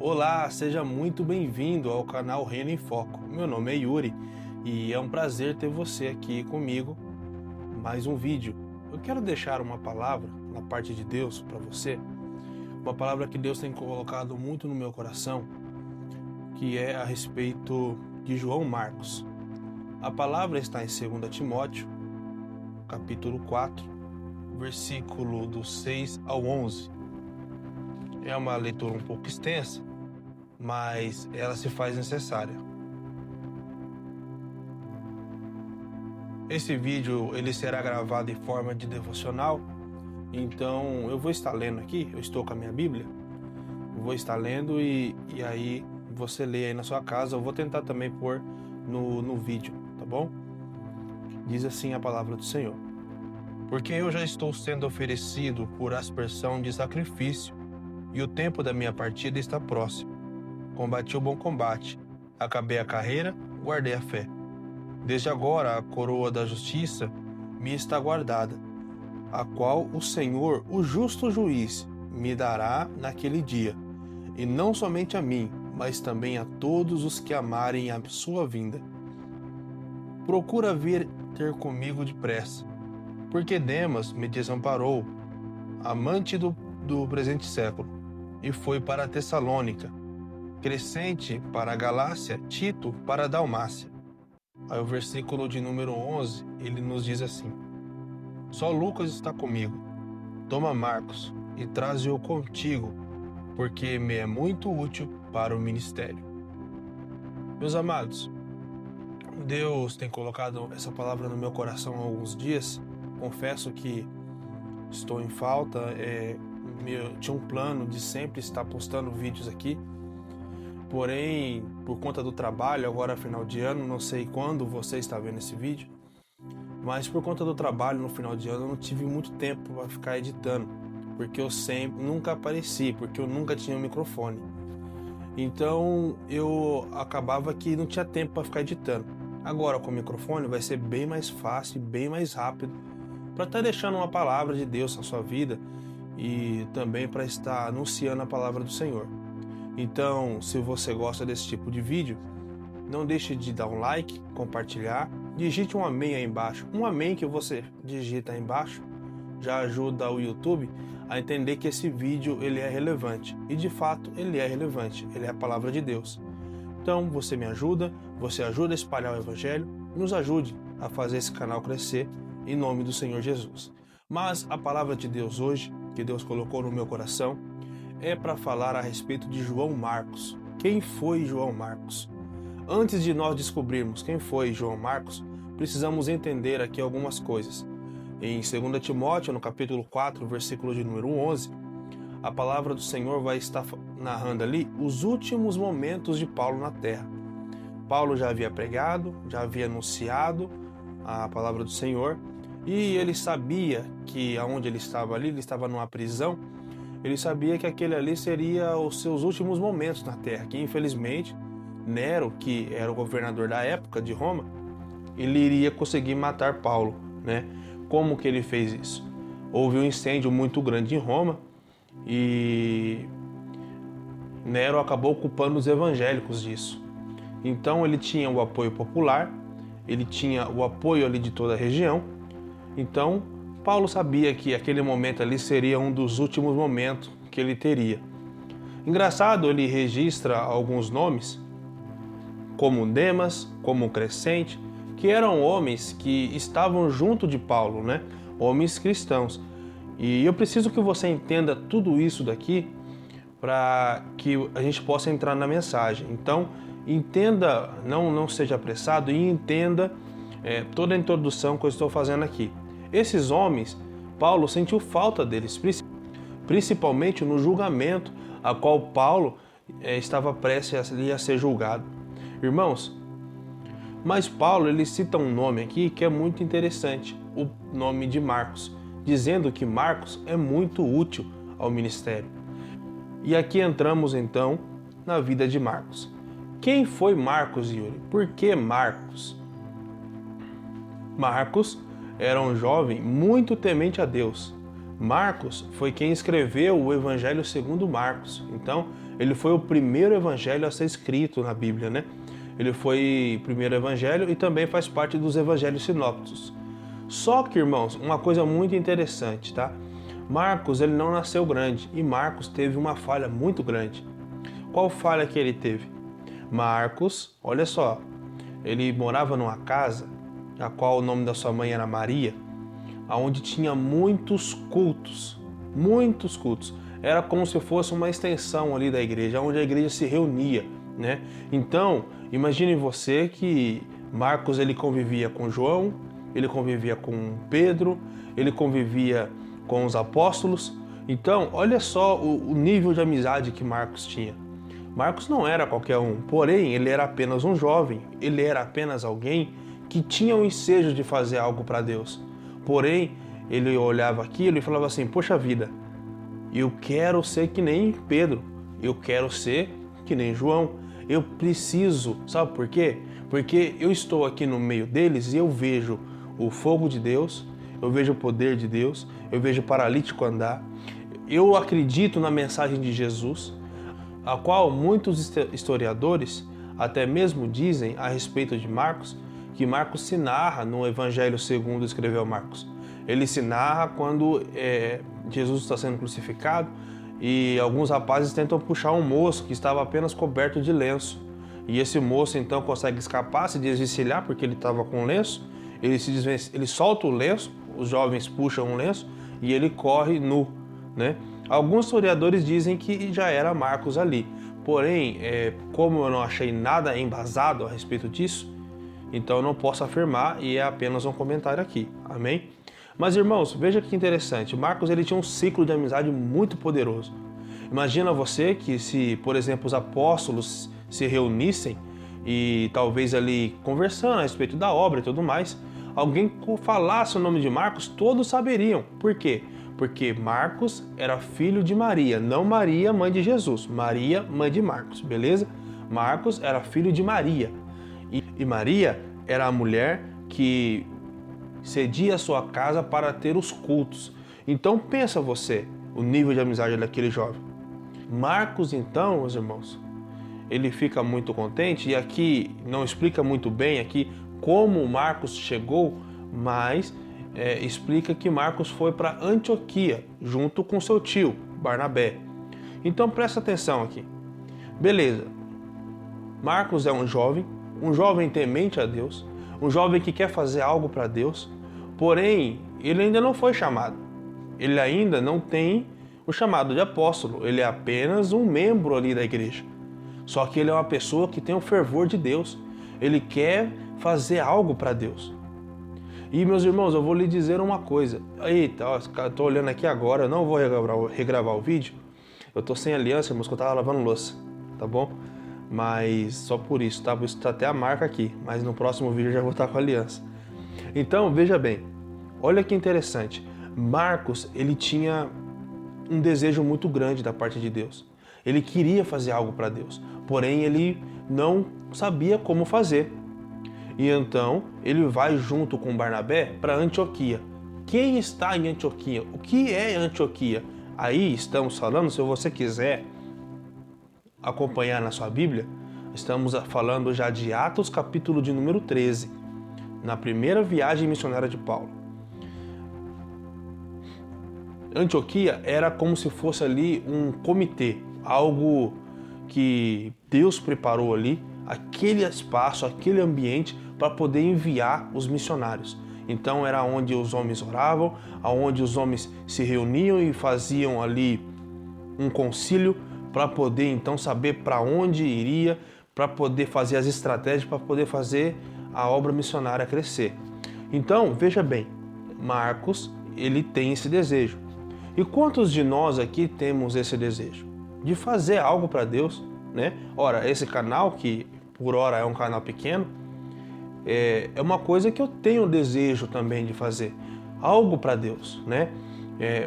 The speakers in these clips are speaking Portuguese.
Olá, seja muito bem-vindo ao canal Reino em Foco. Meu nome é Yuri e é um prazer ter você aqui comigo. Mais um vídeo. Eu quero deixar uma palavra na parte de Deus para você, uma palavra que Deus tem colocado muito no meu coração, que é a respeito de João Marcos. A palavra está em 2 Timóteo, capítulo 4, versículo do 6 ao 11. É uma leitura um pouco extensa, mas ela se faz necessária. Esse vídeo ele será gravado em forma de devocional, então eu vou estar lendo aqui, eu estou com a minha Bíblia, vou estar lendo e aí você lê aí na sua casa, eu vou tentar também pôr no vídeo, tá bom? Diz assim a palavra do Senhor: porque eu já estou sendo oferecido por aspersão de sacrifício, e o tempo da minha partida está próximo. Combati o bom combate, acabei a carreira, guardei a fé. Desde agora a coroa da justiça me está guardada, a qual o Senhor, o justo juiz, me dará naquele dia, e não somente a mim, mas também a todos os que amarem a sua vinda. Procura vir ter comigo depressa, porque Demas me desamparou, amante do presente século, e foi para a Tessalônica, Crescente para a Galácia, Tito para a Dalmácia. Aí o versículo de número 11, ele nos diz assim: só Lucas está comigo. Toma Marcos e traze-o contigo, porque me é muito útil para o ministério. Meus amados, Deus tem colocado essa palavra no meu coração há alguns dias. Confesso que estou em falta, tinha um plano de sempre estar postando vídeos aqui, porém, por conta do trabalho, agora final de ano, não sei quando você está vendo esse vídeo, mas por conta do trabalho no final de ano eu não tive muito tempo para ficar editando, porque eu nunca apareci, porque eu nunca tinha um microfone. Então eu acabava que não tinha tempo para ficar editando. Agora com o microfone vai ser bem mais fácil, bem mais rápido, para estar deixando uma palavra de Deus na sua vida e também para estar anunciando a palavra do Senhor. Então, se você gosta desse tipo de vídeo, não deixe de dar um like, compartilhar, digite um amém aí embaixo. Um amém que você digita aí embaixo já ajuda o YouTube a entender que esse vídeo ele é relevante. E de fato ele é relevante, ele é a palavra de Deus. Então você me ajuda, você ajuda a espalhar o Evangelho, nos ajude a fazer esse canal crescer em nome do Senhor Jesus. Mas a palavra de Deus hoje, que Deus colocou no meu coração, é para falar a respeito de João Marcos. Quem foi João Marcos? Antes de nós descobrirmos quem foi João Marcos, precisamos entender aqui algumas coisas. Em 2 Timóteo, no capítulo 4, versículo de número 11, a palavra do Senhor vai estar narrando ali os últimos momentos de Paulo na terra. Paulo já havia pregado, já havia anunciado a palavra do Senhor, e ele sabia que aonde ele estava ali, ele estava numa prisão. Ele sabia que aquele ali seria os seus últimos momentos na terra, que infelizmente Nero, que era o governador da época de Roma, ele iria conseguir matar Paulo, né? Como que ele fez isso? Houve um incêndio muito grande em Roma e Nero acabou culpando os evangélicos disso. Então ele tinha o apoio popular, ele tinha o apoio ali de toda a região. Então Paulo sabia que aquele momento ali seria um dos últimos momentos que ele teria. Engraçado, ele registra alguns nomes, como Demas, como Crescente, que eram homens que estavam junto de Paulo, né? Homens cristãos. E eu preciso que você entenda tudo isso daqui para que a gente possa entrar na mensagem. Então, entenda, não seja apressado e entenda toda a introdução que eu estou fazendo aqui. Esses homens, Paulo sentiu falta deles, principalmente no julgamento a qual Paulo estava prestes a ser julgado. Irmãos, mas Paulo ele cita um nome aqui que é muito interessante, o nome de Marcos, dizendo que Marcos é muito útil ao ministério. E aqui entramos então na vida de Marcos. Quem foi Marcos, Yuri? Por que Marcos? Marcos era um jovem muito temente a Deus. Marcos foi quem escreveu o Evangelho segundo Marcos. Então, ele foi o primeiro evangelho a ser escrito na Bíblia, né? Ele foi o primeiro evangelho e também faz parte dos evangelhos sinópticos. Só que, irmãos, uma coisa muito interessante, tá? Marcos, ele não nasceu grande e Marcos teve uma falha muito grande. Qual falha que ele teve? Marcos, olha só, ele morava numa casa, a qual o nome da sua mãe era Maria, onde tinha muitos cultos, muitos cultos. Era como se fosse uma extensão ali da igreja, onde a igreja se reunia, né? Então, imagine você que Marcos ele convivia com João, ele convivia com Pedro, ele convivia com os apóstolos. Então, olha só o nível de amizade que Marcos tinha. Marcos não era qualquer um, porém ele era apenas um jovem, ele era apenas alguém que tinha o ensejo de fazer algo para Deus. Porém, ele olhava aquilo e falava assim, poxa vida, eu quero ser que nem Pedro, eu quero ser que nem João, eu preciso, sabe por quê? Porque eu estou aqui no meio deles e eu vejo o fogo de Deus, eu vejo o poder de Deus, eu vejo o paralítico andar, eu acredito na mensagem de Jesus, a qual muitos historiadores até mesmo dizem a respeito de Marcos, que Marcos se narra no Evangelho segundo escreveu Marcos. Ele se narra quando Jesus está sendo crucificado e alguns rapazes tentam puxar um moço que estava apenas coberto de lenço. E esse moço então consegue escapar, se desvencilhar porque ele estava com lenço, ele solta o lenço, os jovens puxam o lenço e ele corre nu, né? Alguns historiadores dizem que já era Marcos ali, porém, como eu não achei nada embasado a respeito disso, então eu não posso afirmar e é apenas um comentário aqui, amém? Mas irmãos, veja que interessante, Marcos ele tinha um ciclo de amizade muito poderoso. Imagina você que se, por exemplo, os apóstolos se reunissem e talvez ali conversando a respeito da obra e tudo mais, alguém falasse o nome de Marcos, todos saberiam. Por quê? Porque Marcos era filho de Maria, não Maria, mãe de Jesus. Maria, mãe de Marcos, beleza? Marcos era filho de Maria. E Maria era a mulher que cedia a sua casa para ter os cultos. Então pensa você, o nível de amizade daquele jovem. Marcos então, meus irmãos, ele fica muito contente e aqui não explica muito bem aqui como Marcos chegou, mas explica que Marcos foi para Antioquia junto com seu tio, Barnabé. Então presta atenção aqui. Beleza, Marcos é um jovem temente a Deus, um jovem que quer fazer algo para Deus, porém ele ainda não foi chamado, ele ainda não tem o chamado de apóstolo, ele é apenas um membro ali da igreja. Só que ele é uma pessoa que tem o fervor de Deus, ele quer fazer algo para Deus. E meus irmãos, eu vou lhe dizer uma coisa. Eita, estou olhando aqui agora, eu não vou regravar o vídeo. Eu estou sem aliança, irmãos, que eu estava lavando louça, tá bom? Mas só por isso, tá? Isso tá até a marca aqui, mas no próximo vídeo eu já vou estar com a aliança. Então, veja bem, olha que interessante. Marcos, ele tinha um desejo muito grande da parte de Deus. Ele queria fazer algo para Deus, porém ele não sabia como fazer. E então ele vai junto com Barnabé para Antioquia. Quem está em Antioquia? O que é Antioquia? Aí estamos falando, se você quiser acompanhar na sua Bíblia, estamos falando já de Atos capítulo de número 13, na primeira viagem missionária de Paulo. Antioquia era como se fosse ali um comitê, algo que Deus preparou ali, aquele espaço, aquele ambiente para poder enviar os missionários. Então era onde os homens oravam, onde os homens se reuniam e faziam ali um concílio para poder então saber para onde iria, para poder fazer as estratégias, para poder fazer a obra missionária crescer. Então, veja bem, Marcos, ele tem esse desejo. E quantos de nós aqui temos esse desejo? De fazer algo para Deus, né? Ora, esse canal, que por hora é um canal pequeno, é uma coisa que eu tenho desejo também de fazer. Algo para Deus, né?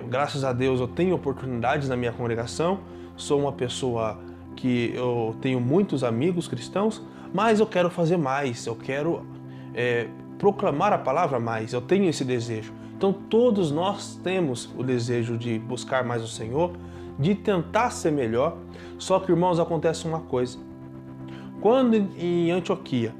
Graças a Deus eu tenho oportunidades na minha congregação, sou uma pessoa que eu tenho muitos amigos cristãos, mas eu quero fazer mais, eu quero proclamar a palavra mais, eu tenho esse desejo. Então todos nós temos o desejo de buscar mais o Senhor, de tentar ser melhor. Só que, irmãos, acontece uma coisa. Quando em Antioquia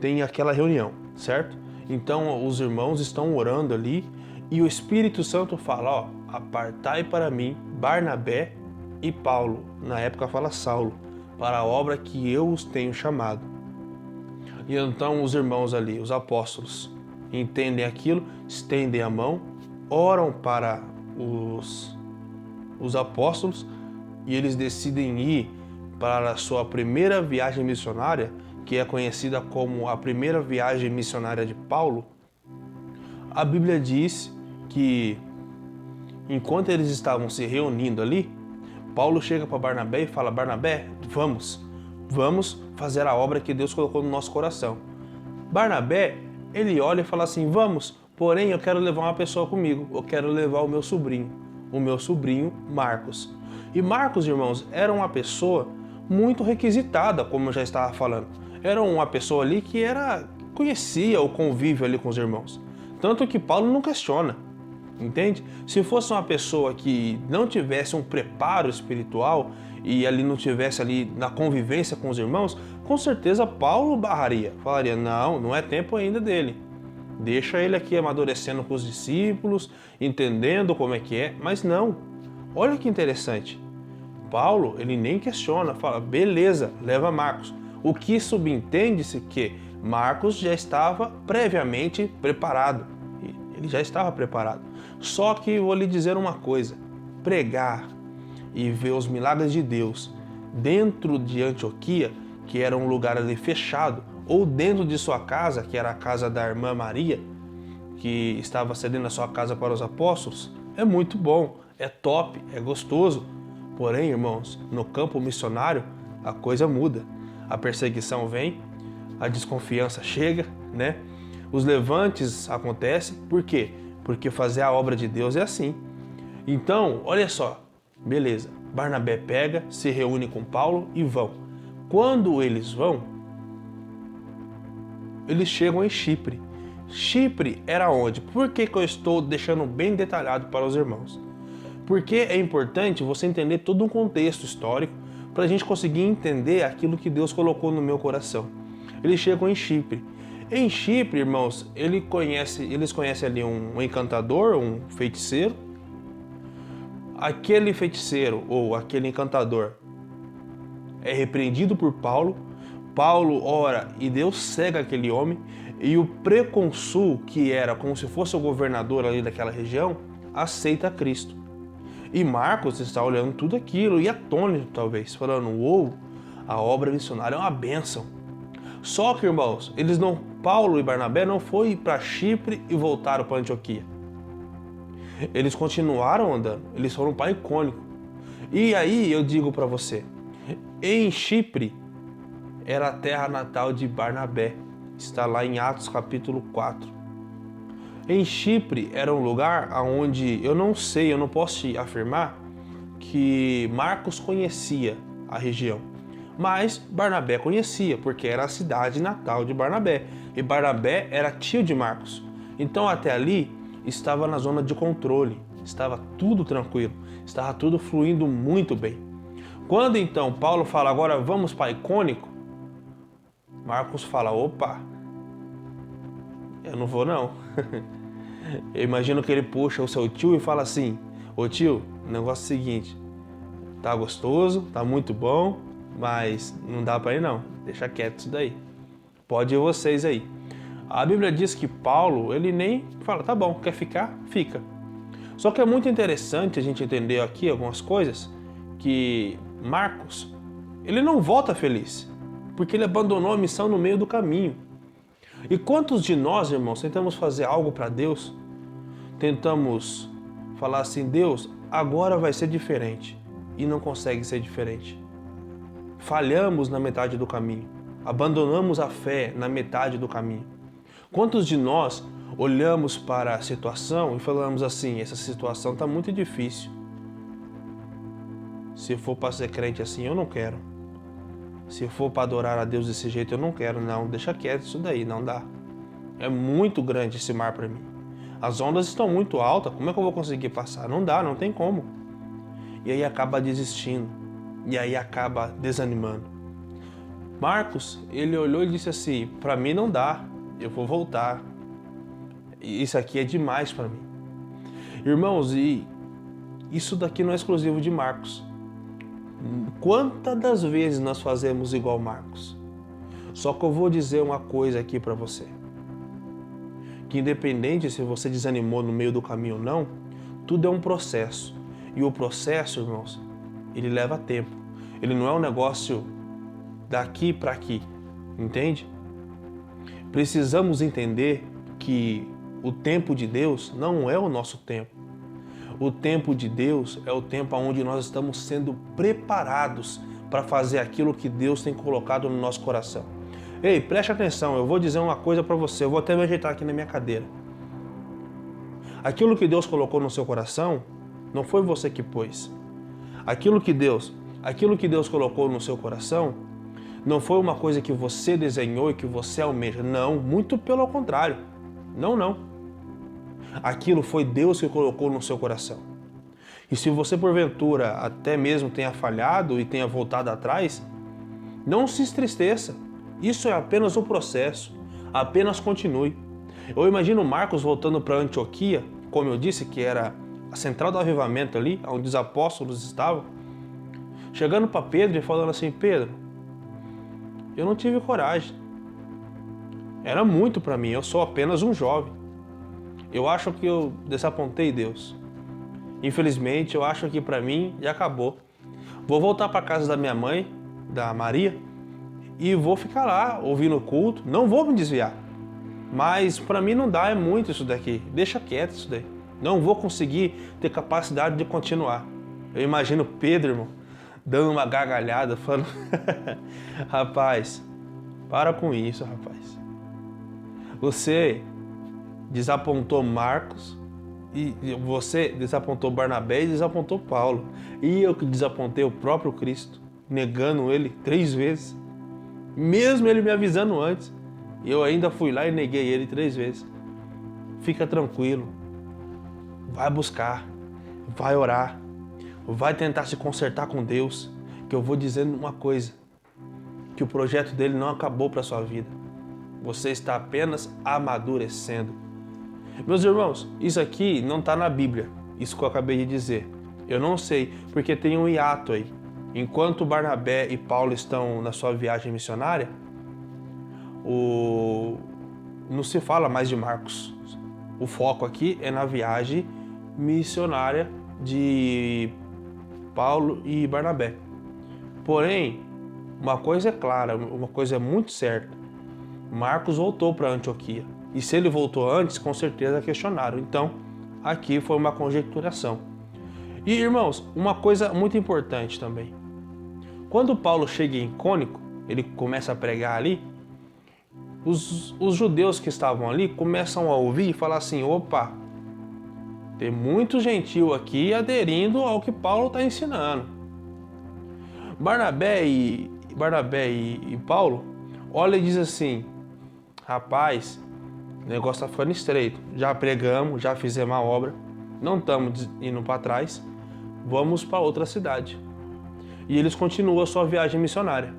tem aquela reunião, certo? Então os irmãos estão orando ali e o Espírito Santo fala, ó, apartai para mim Barnabé e Paulo, na época fala Saulo, para a obra que eu os tenho chamado. E então os irmãos ali, os apóstolos, entendem aquilo, estendem a mão, oram para os apóstolos e eles decidem ir para a sua primeira viagem missionária, que é conhecida como a primeira viagem missionária de Paulo. A Bíblia diz que enquanto eles estavam se reunindo ali, Paulo chega para Barnabé e fala, Barnabé, vamos fazer a obra que Deus colocou no nosso coração. Barnabé, ele olha e fala assim, vamos, porém eu quero levar uma pessoa comigo, eu quero levar o meu sobrinho Marcos. E Marcos, irmãos, era uma pessoa muito requisitada, como eu já estava falando. Era uma pessoa ali que conhecia o convívio ali com os irmãos. Tanto que Paulo não questiona, entende? Se fosse uma pessoa que não tivesse um preparo espiritual e ali não tivesse ali na convivência com os irmãos, com certeza Paulo barraria, falaria, não é tempo ainda dele. Deixa ele aqui amadurecendo com os discípulos, entendendo como é que é, mas não. Olha que interessante. Paulo, ele nem questiona, fala, beleza, leva Marcos. O que subentende-se que Marcos já estava previamente preparado. Ele já estava preparado. Só que vou lhe dizer uma coisa, pregar e ver os milagres de Deus dentro de Antioquia, que era um lugar ali fechado, ou dentro de sua casa, que era a casa da irmã Maria, que estava cedendo a sua casa para os apóstolos, é muito bom, é top, é gostoso. Porém, irmãos, no campo missionário, a coisa muda. A perseguição vem, a desconfiança chega, né? Os levantes acontecem, por quê? Porque fazer a obra de Deus é assim. Então, olha só, beleza, Barnabé pega, se reúne com Paulo e vão. Quando eles vão, eles chegam em Chipre. Chipre era onde? Por que eu estou deixando bem detalhado para os irmãos? Porque é importante você entender todo um contexto histórico para a gente conseguir entender aquilo que Deus colocou no meu coração. Eles chegam em Chipre. Em Chipre, irmãos, eles conhecem ali um encantador, um feiticeiro. Aquele feiticeiro ou aquele encantador é repreendido por Paulo. Paulo ora e Deus cega aquele homem. E o procônsul, que era como se fosse o governador ali daquela região, aceita Cristo. E Marcos está olhando tudo aquilo e atônito talvez, falando, uou, a obra missionária é uma bênção. Só que, irmãos, Paulo e Barnabé não foram para Chipre e voltaram para Antioquia. Eles continuaram andando, eles foram para Icônio. E aí eu digo para você, em Chipre era a terra natal de Barnabé, está lá em Atos capítulo 4. Em Chipre era um lugar onde eu não posso te afirmar que Marcos conhecia a região, mas Barnabé conhecia, porque era a cidade natal de Barnabé, e Barnabé era tio de Marcos. Então até ali estava na zona de controle, estava tudo tranquilo, estava tudo fluindo muito bem. Quando então Paulo fala, agora vamos para Icônico, Marcos fala, opa, eu não vou não. Eu imagino que ele puxa o seu tio e fala assim, ô tio, o negócio é o seguinte, tá gostoso, tá muito bom, mas não dá para ir não, deixa quieto isso daí, pode ir vocês aí. A Bíblia diz que Paulo, ele nem fala, tá bom, quer ficar? Fica. Só que é muito interessante a gente entender aqui algumas coisas, que Marcos, ele não volta feliz, porque ele abandonou a missão no meio do caminho. E quantos de nós, irmãos, tentamos fazer algo para Deus? Tentamos falar assim, Deus, agora vai ser diferente. E não consegue ser diferente. Falhamos na metade do caminho. Abandonamos a fé na metade do caminho. Quantos de nós olhamos para a situação e falamos assim, essa situação está muito difícil. Se for para ser crente assim, eu não quero. Se for para adorar a Deus desse jeito, eu não quero, não. Deixa quieto isso daí, não dá. É muito grande esse mar para mim. As ondas estão muito altas, como é que eu vou conseguir passar? Não dá, não tem como. E aí acaba desistindo, e aí acaba desanimando. Marcos, ele olhou e disse assim, para mim não dá, eu vou voltar. Isso aqui é demais para mim. Irmãos, e isso daqui não é exclusivo de Marcos. Quantas das vezes nós fazemos igual Marcos? Só que eu vou dizer uma coisa aqui para você. Que independente se você desanimou no meio do caminho ou não, tudo é um processo. E o processo, irmãos, ele leva tempo. Ele não é um negócio daqui para aqui, entende? Precisamos entender que o tempo de Deus não é o nosso tempo. O tempo de Deus é o tempo onde nós estamos sendo preparados para fazer aquilo que Deus tem colocado no nosso coração. Ei, preste atenção, eu vou dizer uma coisa para você, eu vou até me ajeitar aqui na minha cadeira. Aquilo que Deus colocou no seu coração, não foi você que pôs. Aquilo que Deus colocou no seu coração, não foi uma coisa que você desenhou e que você almeja. Não, muito pelo contrário. Não. Aquilo foi Deus que colocou no seu coração. E se você porventura até mesmo tenha falhado e tenha voltado atrás, não se entristeça. Isso é apenas um processo. Apenas continue. Eu imagino Marcos voltando para Antioquia, como eu disse, que era a central do avivamento ali, onde os apóstolos estavam, chegando para Pedro e falando assim, Pedro, eu não tive coragem. Era muito para mim, eu sou apenas um jovem. Eu acho que eu desapontei Deus. Infelizmente, eu acho que para mim já acabou. Vou voltar para casa da minha mãe, da Maria, e vou ficar lá ouvindo o culto. Não vou me desviar. Mas para mim não dá, é muito isso daqui. Deixa quieto isso daí. Não vou conseguir ter capacidade de continuar. Eu imagino Pedro, irmão, dando uma gargalhada, falando, rapaz, para com isso, rapaz. Você desapontou Marcos, e você desapontou Barnabé e desapontou Paulo. E eu que desapontei o próprio Cristo, negando ele 3 vezes. Mesmo ele me avisando antes, eu ainda fui lá e neguei ele 3 vezes. Fica tranquilo. Vai buscar, vai orar, vai tentar se consertar com Deus, que eu vou dizendo uma coisa, que o projeto dele não acabou para a sua vida. Você está apenas amadurecendo. Meus irmãos, isso aqui não está na Bíblia, isso que eu acabei de dizer. Eu não sei, porque tem um hiato aí. Enquanto Barnabé e Paulo estão na sua viagem missionária, não se fala mais de Marcos. O foco aqui é na viagem missionária de Paulo e Barnabé. Porém, uma coisa é clara, uma coisa é muito certa. Marcos voltou para Antioquia. E se ele voltou antes, com certeza questionaram. Então, aqui foi uma conjecturação. E, irmãos, uma coisa muito importante também. Quando Paulo chega em Icônio, ele começa a pregar ali, os judeus que estavam ali começam a ouvir e falar assim, opa, tem muito gentil aqui aderindo ao que Paulo está ensinando. Barnabé e Paulo olha e diz assim, rapaz, o negócio está ficando estreito, já pregamos, já fizemos a obra, não estamos indo para trás, vamos para outra cidade. E eles continuam a sua viagem missionária.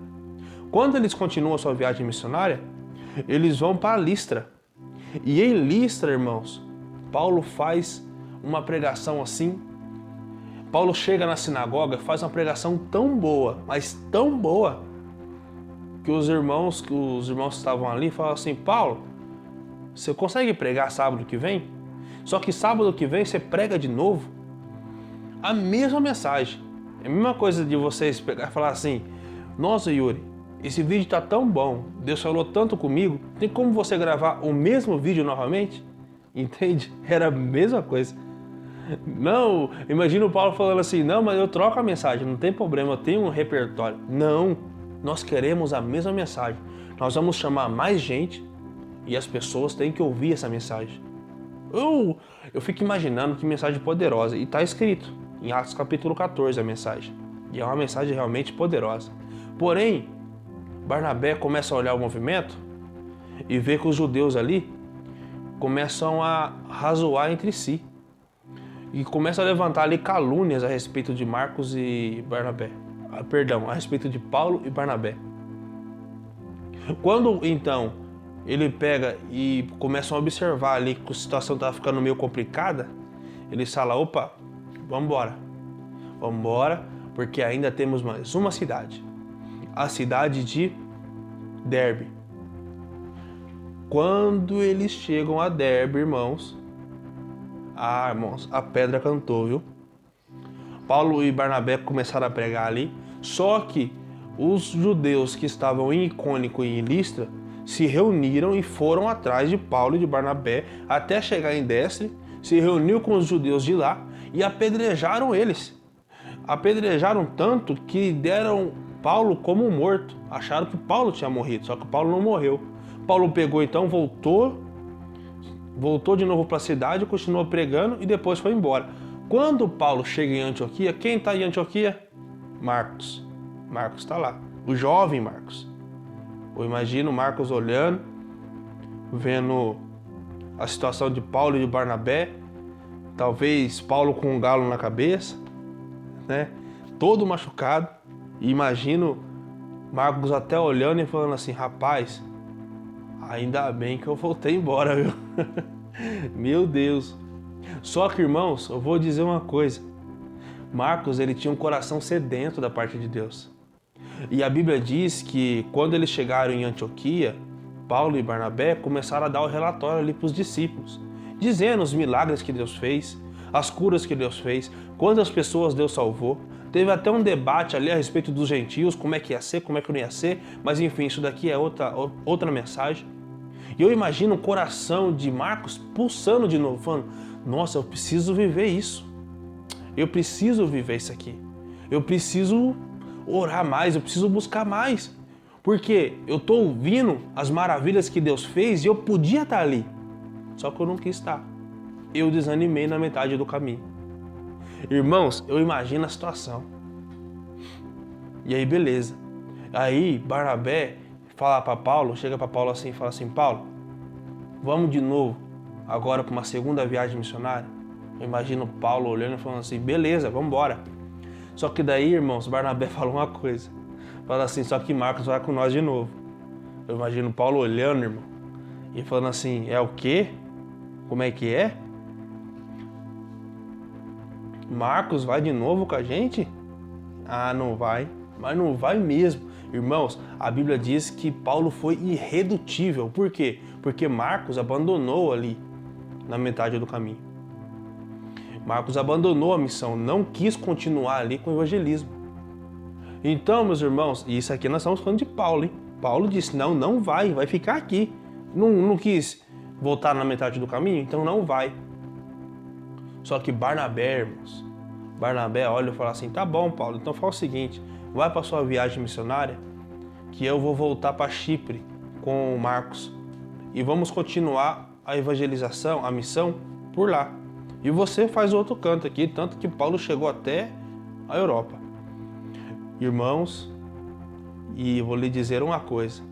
Quando eles continuam a sua viagem missionária, eles vão para Listra. E em Listra, irmãos, Paulo faz uma pregação assim. Paulo chega na sinagoga, faz uma pregação tão boa, mas tão boa, que os irmãos que estavam ali falam assim, Paulo, você consegue pregar sábado que vem? Só que sábado que vem você prega de novo a mesma mensagem. É a mesma coisa de vocês pegar e falar assim, nossa Yuri, esse vídeo está tão bom, Deus falou tanto comigo, tem como você gravar o mesmo vídeo novamente? Entende? Era a mesma coisa. Não, imagina o Paulo falando assim, não, mas eu troco a mensagem, não tem problema, eu tenho um repertório. Não, nós queremos a mesma mensagem. Nós vamos chamar mais gente e as pessoas têm que ouvir essa mensagem. Eu fico imaginando que mensagem poderosa, e está escrito em Atos capítulo 14 a mensagem, e é uma mensagem realmente poderosa. Porém, Barnabé começa a olhar o movimento e vê que os judeus ali começam a razoar entre si e começam a levantar ali calúnias a respeito de Marcos e Barnabé. A respeito de Paulo e Barnabé. Quando então ele pega e começam a observar ali que a situação estava ficando meio complicada, ele fala: opa, vamos embora, porque ainda temos mais uma cidade, a cidade de Derbe. Quando eles chegam a Derbe, irmãos, a pedra cantou, viu? Paulo e Barnabé começaram a pregar ali, só que os judeus que estavam em Icônico e em Listra se reuniram e foram atrás de Paulo e de Barnabé até chegar em Destre, se reuniu com os judeus de lá e apedrejaram eles. Apedrejaram tanto que deram Paulo como morto. Acharam que Paulo tinha morrido, só que Paulo não morreu. Paulo pegou então, voltou de novo para a cidade, continuou pregando e depois foi embora. Quando Paulo chega em Antioquia, quem está em Antioquia? Marcos. Marcos está lá, o jovem Marcos. Eu imagino Marcos olhando, vendo a situação de Paulo e de Barnabé, talvez Paulo com um galo na cabeça, né? Todo machucado. E imagino Marcos até olhando e falando assim: rapaz, ainda bem que eu voltei embora, viu? Meu Deus. Só que, irmãos, eu vou dizer uma coisa. Marcos, ele tinha um coração sedento da parte de Deus. E a Bíblia diz que quando eles chegaram em Antioquia, Paulo e Barnabé começaram a dar o relatório ali para os discípulos, dizendo os milagres que Deus fez, as curas que Deus fez, quantas pessoas Deus salvou. Teve até um debate ali a respeito dos gentios, como é que ia ser, como é que não ia ser, mas enfim, isso daqui é outra mensagem. E eu imagino o coração de Marcos pulsando de novo, falando: nossa, eu preciso viver isso. Eu preciso viver isso aqui. Eu preciso orar mais, eu preciso buscar mais. Porque eu estou ouvindo as maravilhas que Deus fez e eu podia estar ali. Só que eu não quis estar. Eu desanimei na metade do caminho. Irmãos, eu imagino a situação. E aí, beleza. Aí, Barnabé fala para Paulo, chega para Paulo assim e fala assim: Paulo, vamos de novo agora para uma segunda viagem missionária? Eu imagino Paulo olhando e falando assim: beleza, vamos embora. Só que daí, irmãos, Barnabé falou uma coisa. Fala assim: só que Marcos vai com nós de novo. Eu imagino Paulo olhando, irmão, e falando assim: é o quê? Como é que é? Marcos vai de novo com a gente? Ah, não vai. Mas não vai mesmo. Irmãos, a Bíblia diz que Paulo foi irredutível. Por quê? Porque Marcos abandonou ali na metade do caminho. Marcos abandonou a missão, não quis continuar ali com o evangelismo. Então, meus irmãos, e isso aqui nós estamos falando de Paulo, hein? Paulo disse: não vai ficar aqui. Não quis voltar na metade do caminho, então não vai. Só que Barnabé, irmãos, Barnabé olha e fala assim: tá bom, Paulo, então fala o seguinte, vai para sua viagem missionária, que eu vou voltar para Chipre com o Marcos e vamos continuar a evangelização, a missão por lá. E você faz outro canto aqui, tanto que Paulo chegou até a Europa. Irmãos, e eu vou lhe dizer uma coisa.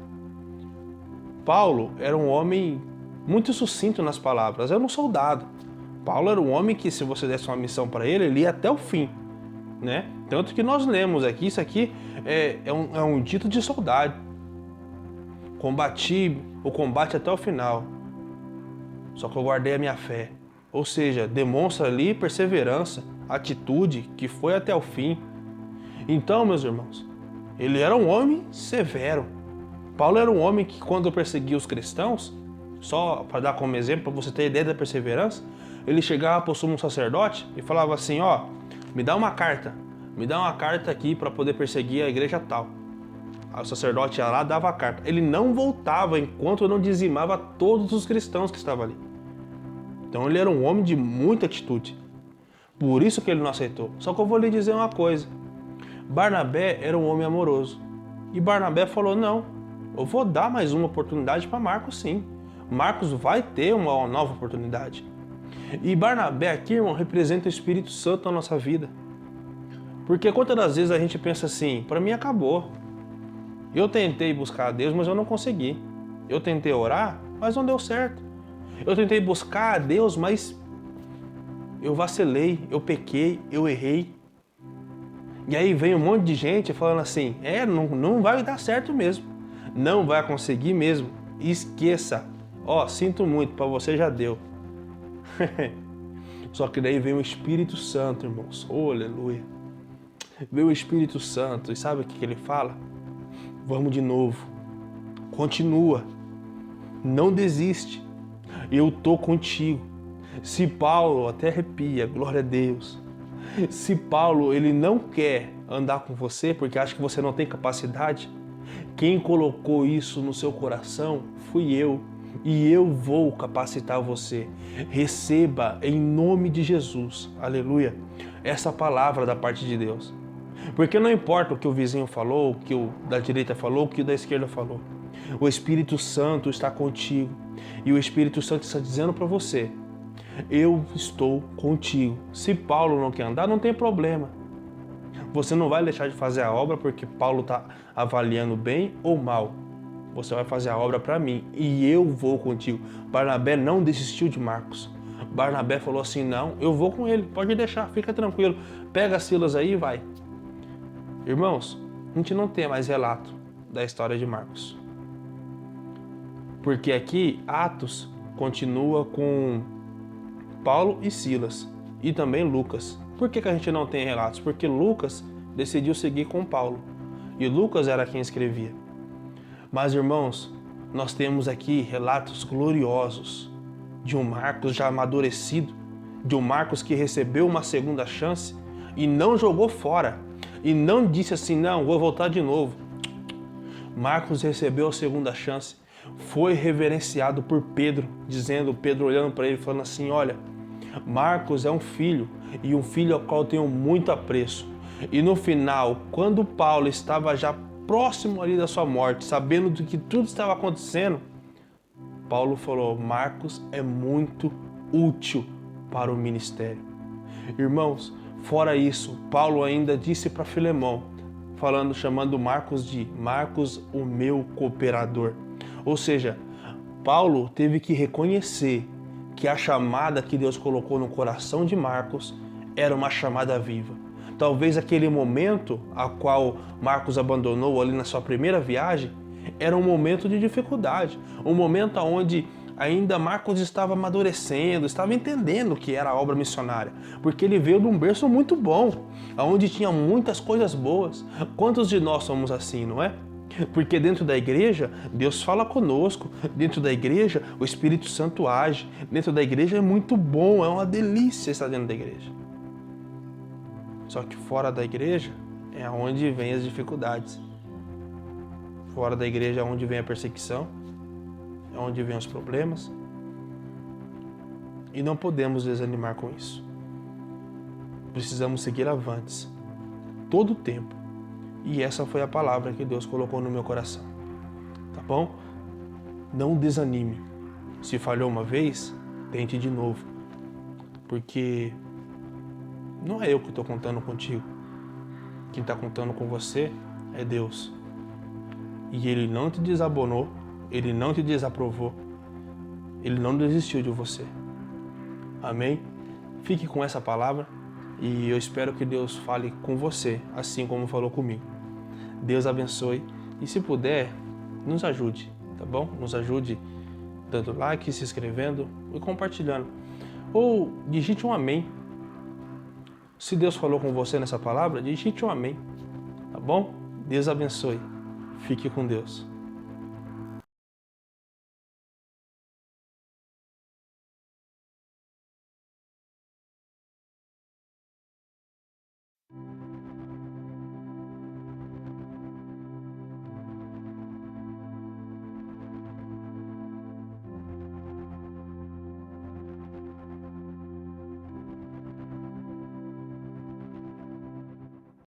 Paulo era um homem muito sucinto nas palavras, era um soldado. Paulo era um homem que, se você desse uma missão para ele, ele ia até o fim, né? Tanto que nós lemos aqui, isso aqui é um dito de soldado. Combati o combate até o final, só que eu guardei a minha fé. Ou seja, demonstra ali perseverança, atitude que foi até o fim. Então, meus irmãos, ele era um homem severo. Paulo era um homem que, quando perseguia os cristãos, só para dar como exemplo, para você ter ideia da perseverança, ele chegava para o sumo sacerdote e falava assim: ó, me dá uma carta aqui para poder perseguir a igreja tal. Aí o sacerdote ia lá, dava a carta. Ele não voltava enquanto não dizimava todos os cristãos que estavam ali. Então ele era um homem de muita atitude. Por isso que ele não aceitou. Só que eu vou lhe dizer uma coisa. Barnabé era um homem amoroso. E Barnabé falou: não, eu vou dar mais uma oportunidade para Marcos, sim. Marcos vai ter uma nova oportunidade. E Barnabé aqui, irmão, representa o Espírito Santo na nossa vida. Porque quantas das vezes a gente pensa assim: para mim acabou. Eu tentei buscar a Deus, mas eu não consegui. Eu tentei orar, mas não deu certo. Eu tentei buscar a Deus, mas eu vacilei, eu pequei, eu errei. E aí vem um monte de gente falando assim, não vai dar certo mesmo. Não vai conseguir mesmo. Esqueça. Sinto muito, para você já deu. Só que daí vem o Espírito Santo, irmãos. Aleluia. Vem o Espírito Santo e sabe o que ele fala? Vamos de novo. Continua. Não desiste. Eu tô contigo. Se Paulo, até arrepia, glória a Deus. Se Paulo, ele não quer andar com você porque acha que você não tem capacidade, quem colocou isso no seu coração fui eu. E eu vou capacitar você. Receba em nome de Jesus, aleluia, essa palavra da parte de Deus. Porque não importa o que o vizinho falou, o que o da direita falou, o que o da esquerda falou. O Espírito Santo está contigo. E o Espírito Santo está dizendo para você, eu estou contigo. Se Paulo não quer andar, não tem problema. Você não vai deixar de fazer a obra porque Paulo está avaliando bem ou mal. Você vai fazer a obra para mim e eu vou contigo. Barnabé não desistiu de Marcos. Barnabé falou assim, não, eu vou com ele, pode deixar, fica tranquilo. Pega Silas aí e vai. Irmãos, a gente não tem mais relato da história de Marcos. Porque aqui, Atos continua com Paulo e Silas e também Lucas. Por que a gente não tem relatos? Porque Lucas decidiu seguir com Paulo e Lucas era quem escrevia. Mas, irmãos, nós temos aqui relatos gloriosos de um Marcos já amadurecido, de um Marcos que recebeu uma segunda chance e não jogou fora, e não disse assim, não, vou voltar de novo. Marcos recebeu a segunda chance, foi reverenciado por Pedro, Pedro olhando para ele, falando assim, olha, Marcos é um filho, e um filho ao qual eu tenho muito apreço. E no final, quando Paulo estava já próximo ali da sua morte, sabendo do que tudo estava acontecendo, Paulo falou, Marcos é muito útil para o ministério. Irmãos, fora isso, Paulo ainda disse para Filemão, chamando Marcos de Marcos, o meu cooperador. Ou seja, Paulo teve que reconhecer que a chamada que Deus colocou no coração de Marcos era uma chamada viva. Talvez aquele momento a qual Marcos abandonou ali na sua primeira viagem era um momento de dificuldade, um momento onde ainda Marcos estava amadurecendo, estava entendendo o que era a obra missionária, porque ele veio de um berço muito bom, onde tinha muitas coisas boas. Quantos de nós somos assim, não é? Porque dentro da igreja, Deus fala conosco, dentro da igreja, o Espírito Santo age, dentro da igreja é muito bom, é uma delícia estar dentro da igreja. Só que fora da igreja é onde vem as dificuldades. Fora da igreja é onde vem a perseguição, é onde vem os problemas. E não podemos desanimar com isso. Precisamos seguir avantes, todo o tempo. E essa foi a palavra que Deus colocou no meu coração. Tá bom? Não desanime. Se falhou uma vez, tente de novo. Porque não é eu que estou contando contigo. Quem está contando com você é Deus. E Ele não te desabonou, Ele não te desaprovou, Ele não desistiu de você. Amém? Fique com essa palavra e eu espero que Deus fale com você, assim como falou comigo. Deus abençoe e se puder, nos ajude, tá bom? Nos ajude dando like, se inscrevendo e compartilhando. Ou digite um amém. Se Deus falou com você nessa palavra, digite um amém, tá bom? Deus abençoe. Fique com Deus.